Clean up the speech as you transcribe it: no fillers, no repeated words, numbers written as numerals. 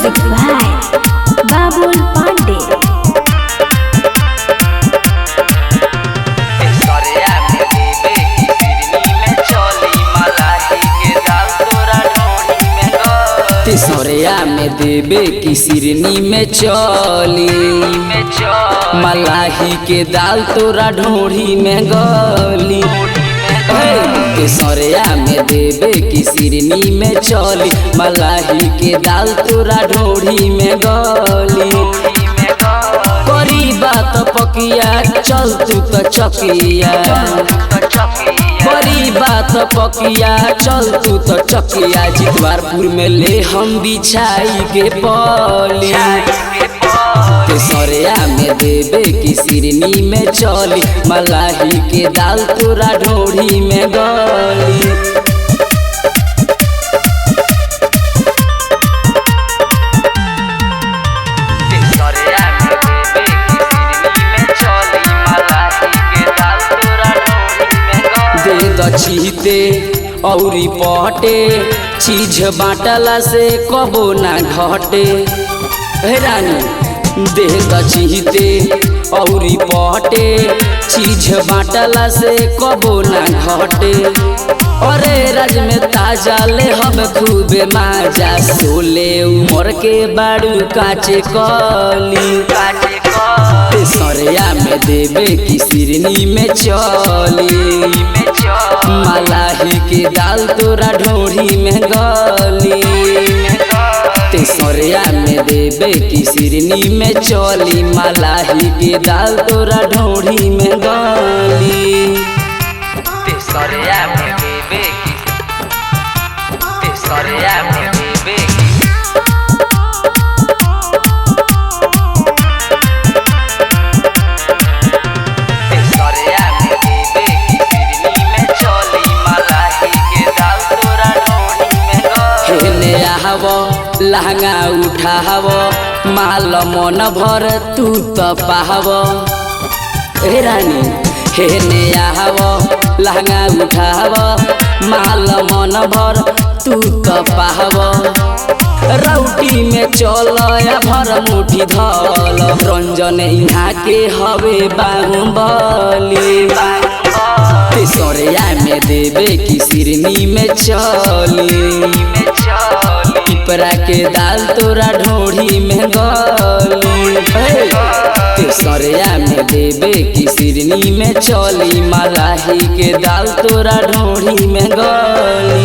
Music by Babul Pandey. तिसोरिया में देबे की सिरनी में चली मलाही के दाल तोरा ढोढ़ी में गली। तिसोरिया में देबे की सिरनी में चली मलाही के दाल तोरा ढोढ़ी में गली। करी बात पकिया चल तू तो चकिया, बड़ी बात पकिया चल तू तो चकिया। जितवारपुर में ले हम बिछाई के पली। तिसोरिया में देबे की सिरनी में चली मलाही के दाल तोरा ढोढ़ी में गली। चीते औरी पहटे चीज बाटला से कबो ना घटे। रानी दे चीते औरी पहटे चीज बाटला से कबो ना घटे। अरे राज में ताजा ले हम खूबे माजा सोले उमर के बाड़ू काचे कली। तिसोरिया में देबे की सिरनी में चली मलाही के दाल तोरा ढोढ़ी में गली। तिसोरिया में देबे की सिरनी में चली मलाही के दाल तोरा ढोढ़ी में गली। तिसोरिया में देबे की, तिसोरिया में देबे की लहंगा उठाव माल मन भर तू तो पाहव। रानी हेने आव लहंगा उठाव माल मन भर तू तो पाहव। रौटी में चल या भर मुठी धल रंजन यहाँ के हवे बाहुबली। तिसोरिया में देबे की सिरनी में चली पिपरा के दाल तोरा ढोढ़ी में गली। तिसोरिया में देबे की सिरनी में चली मलाही के दाल तोरा ढोढ़ी में गली।